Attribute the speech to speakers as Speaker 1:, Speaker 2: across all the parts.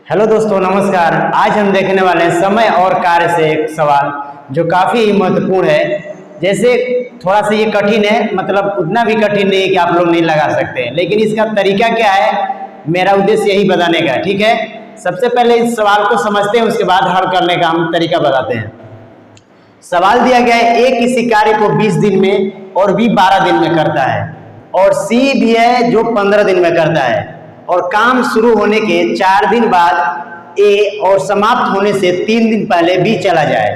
Speaker 1: Hello दोस्तों, नमस्कार। आज हम देखने वाले हैं समय और कार्य से एक सवाल जो काफ़ी महत्वपूर्ण है। जैसे थोड़ा सा ये कठिन है, मतलब उतना भी कठिन नहीं है कि आप लोग नहीं लगा सकते हैं, लेकिन इसका तरीका क्या है, मेरा उद्देश्य यही बताने का है। ठीक है, सबसे पहले इस सवाल को समझते हैं, उसके बाद हल करने का हम तरीका बताते हैं। सवाल दिया गया है, ए किसी कार्य को 20 दिन में और बी 12 दिन में करता है, और सी भी है जो 15 दिन में करता है, और काम शुरू होने के 4 दिन बाद ए और समाप्त होने से 3 दिन पहले बी चला जाए।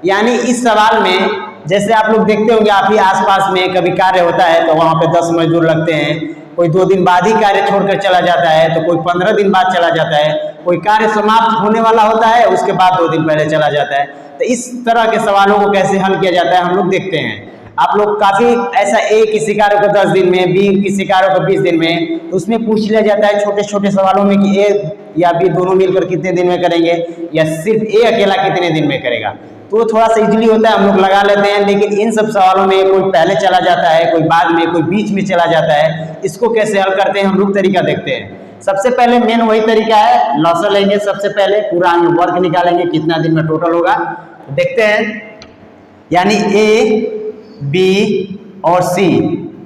Speaker 1: यानी इस सवाल में जैसे आप लोग देखते होंगे, आप ही आसपास में कभी कार्य होता है तो वहां पे 10 मजदूर लगते हैं, कोई 2 दिन बाद ही कार्य छोड़कर चला जाता है, तो कोई 15 दिन बाद चला जाता है, कोई कार्य समाप्त होने वाला होता है उसके बाद 2 दिन पहले चला जाता है। तो इस तरह के सवालों को कैसे हल किया जाता है हम लोग देखते हैं। आप लोग काफी ऐसा, ए किसी कार्य को 10 दिन में, बी किसी कार्य को 20 दिन में, तो उसमें पूछ लिया जाता है छोटे छोटे सवालों में कि ए या बी दोनों मिलकर कितने दिन में करेंगे, या सिर्फ ए अकेला कितने दिन में करेगा। तो थोड़ा सा इजीली होता है, हम लोग लगा लेते हैं। लेकिन इन सब सवालों में कोई पहले चला जाता है, कोई बाद में, कोई बीच में चला जाता है। इसको कैसे हल करते हैं हम लोग तरीका देखते हैं। सबसे पहले मेन वही तरीका है, लॉसर लेंगे। सबसे पहले पूरा हम वर्क निकालेंगे कितना दिन में टोटल होगा, देखते हैं। यानी ए, बी और सी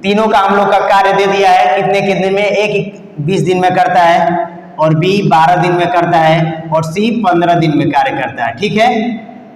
Speaker 1: तीनों का हम लोग का कार्य दे दिया है, कितने कितने में। एक 20 दिन में करता है, और बी 12 दिन में करता है, और सी 15 दिन में कार्य करता है। ठीक है,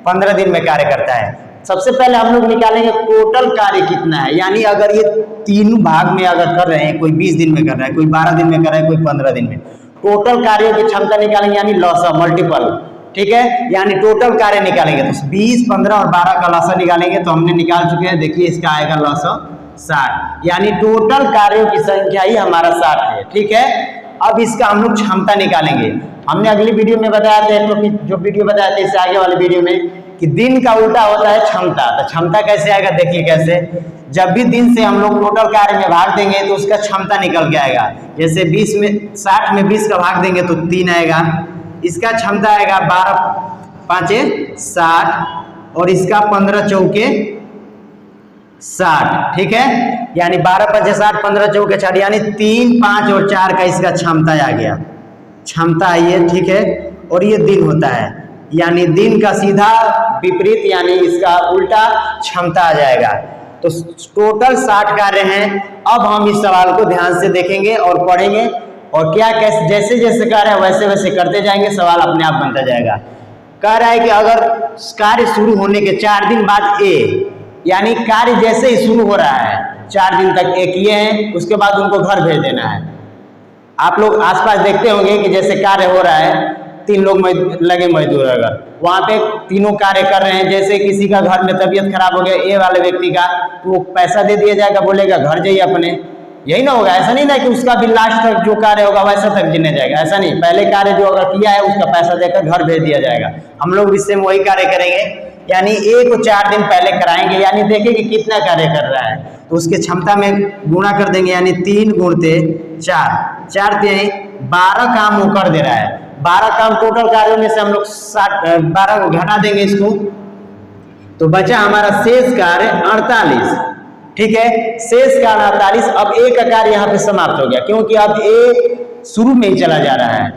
Speaker 1: 15 दिन में कार्य करता है। सबसे पहले हम लोग निकालेंगे टोटल कार्य कितना है। यानी अगर ये तीन भाग में अगर कर रहे हैं, कोई 20 दिन में कर रहा है, कोई 12 दिन में कर रहा है, कोई 15 दिन में, टोटल कार्यों की क्षमता निकालेंगे, यानी लॉसर मल्टीपल। ठीक है, यानी टोटल कार्य निकालेंगे तो 20, 15 और 12 का लॉसर निकालेंगे, तो हमने निकाल चुके हैं। देखिए इसका आएगा लॉसर 60, यानी टोटल कार्यों की संख्या ही हमारा 60 है। ठीक है, अब इसका हम लोग क्षमता निकालेंगे। हमने अगली वीडियो में बताया था, तो जो वीडियो बताया था इससे आगे वाले वीडियो में, कि दिन का उल्टा होता है क्षमता। तो क्षमता कैसे आएगा, देखिए कैसे। जब भी दिन से हम लोग टोटल कार्य में भाग देंगे तो उसका क्षमता निकल के आएगा। जैसे 20 में 60 में 20 का भाग देंगे तो 3 आएगा, इसका क्षमता आएगा 12 पाँचे 60, और इसका 15 चौके 60। ठीक है, यानी 12 5 60, 15 चौके 60, यानी 3, 5 और 4 का इसका क्षमता आ गया। क्षमता है ये। ठीक है, और ये दिन होता है, यानी दिन का सीधा विपरीत, यानी इसका उल्टा क्षमता आ जाएगा। तो टोटल 60 कार्य हैं। अब हम इस सवाल को ध्यान से देखेंगे और पढ़ेंगे, और क्या कैसे जैसे जैसे कार्य है वैसे वैसे करते जाएंगे, सवाल अपने आप बनता जाएगा। कह रहा है कि अगर कार्य शुरू होने के 4 दिन बाद ए, यानी कार्य जैसे ही शुरू हो रहा है 4 दिन तक ए किए हैं, उसके बाद उनको घर भेज देना है। आप लोग आसपास देखते होंगे कि जैसे कार्य हो रहा है, 3 लोग लगे मजदूर, अगर वहां पे तीनों कार्य कर रहे हैं, जैसे किसी का घर में तबीयत खराब हो गया ए वाले व्यक्ति का, तो वो पैसा दे दिया जाएगा, बोलेगा घर जाइए अपने, यही ना होगा। ऐसा नहीं ना कि उसका भी लास्ट तक जो कार्य होगा वैसा तक गिने जाएगा, ऐसा नहीं। पहले कार्य जो अगर किया है उसका पैसा देकर घर भेज दिया जाएगा। हम लोग इससे वही कार्य करेंगे, यानी ए को 4 दिन पहले कराएंगे, यानी देखेंगे कितना कार्य कर रहा है, तो उसके क्षमता में गुणा कर देंगे, यानी 3 गुणते 4, 4 तिहाई 12 काम वो कर दे रहा है। 12 काम टोटल कार्यों में से हम लोग 12 को घटा देंगे इसको, तो बचा हमारा शेष कार्य 48। ठीक है, शेष कार्य 48। अब ए का कार्य यहाँ पे समाप्त हो गया, क्योंकि अब ए शुरू में ही चला जा रहा है।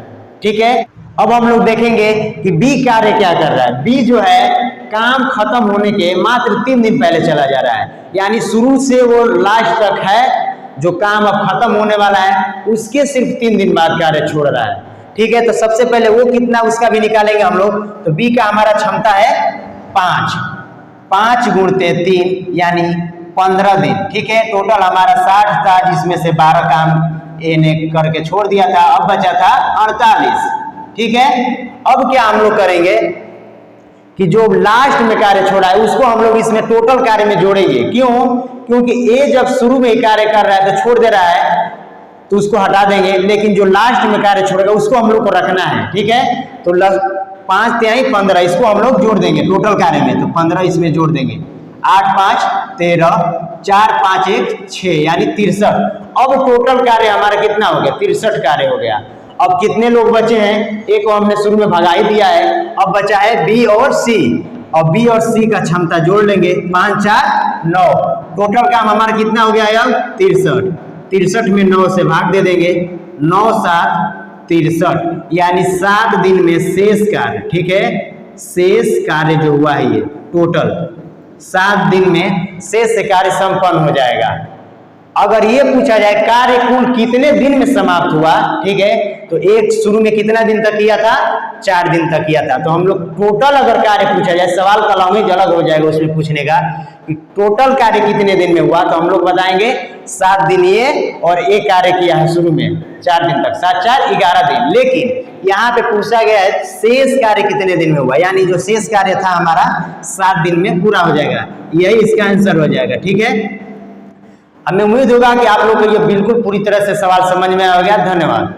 Speaker 1: ठीक है, अब हम लोग देखेंगे कि बी कार्य क्या कर रहा है। बी जो है काम खत्म होने के मात्र 3 दिन पहले चला जा रहा है, यानी शुरू से वो लास्ट तक है, जो काम अब खत्म होने वाला है उसके सिर्फ 3 दिन बाद कार्य छोड़ रहा है। ठीक है, तो सबसे पहले वो कितना उसका भी निकालेंगे हम लोग। तो बी का हमारा क्षमता है 5 गुणते 3, यानी 15 दिन। ठीक है, टोटल हमारा 60 था, जिसमें से 12 काम ए ने करके छोड़ दिया था, अब बचा था 48। ठीक है, अब क्या हम लोग करेंगे कि जो लास्ट में कार्य छोड़ा है उसको हम लोग इसमें टोटल कार्य में जोड़ेंगे। क्यों? क्योंकि ए जब शुरू में कार्य कर रहा है तो छोड़ दे रहा है, तो उसको हटा देंगे, लेकिन जो लास्ट में कार्य छोड़ेगा उसको हम लोग को रखना है। ठीक है, तो 5 तिहाई 15 इसको हम लोग जोड़ देंगे टोटल कार्य में, तो 15 इसमें जोड़ देंगे। 8 5 13, 4 5 1 6, यानी 63। अब टोटल कार्य हमारा कितना हो गया, 63 कार्य हो गया। अब कितने लोग बचे हैं, ए को हमने शुरू में भगा ही दिया है, अब बचा है बी और सी। और बी और सी का क्षमता जोड़ लेंगे, 5 4 9, टोटल काम हमारा कितना हो गया, 63। 63 में 9 से भाग दे देंगे, 9 7 63, यानी 7 दिन में शेष कार्य, ठीक है, शेष कार्य जो हुआ है ये टोटल 7 दिन में शेष कार्य संपन्न हो जाएगा। अगर ये पूछा जाए कार्य कुल कितने दिन में समाप्त हुआ, ठीक है, तो एक शुरू में कितना दिन तक किया था, 4 दिन तक किया था। तो हम लोग टोटल अगर कार्य पूछा जाए, सवाल का लैंग्वेज अलग हो जाएगा उसमें पूछने का कि टोटल कार्य कितने दिन में हुआ, तो हम लोग बताएंगे 7 दिन ये और एक कार्य किया है शुरू में 4 दिन तक, 7 4 11 दिन। लेकिन यहाँ पे पूछा गया है शेष कार्य कितने दिन में हुआ, यानी जो शेष कार्य था हमारा 7 दिन में पूरा हो जाएगा, यही इसका आंसर हो जाएगा। ठीक है, हमें उम्मीद होगा कि आप लोग को ये बिल्कुल पूरी तरह से सवाल समझ में आ गया। धन्यवाद।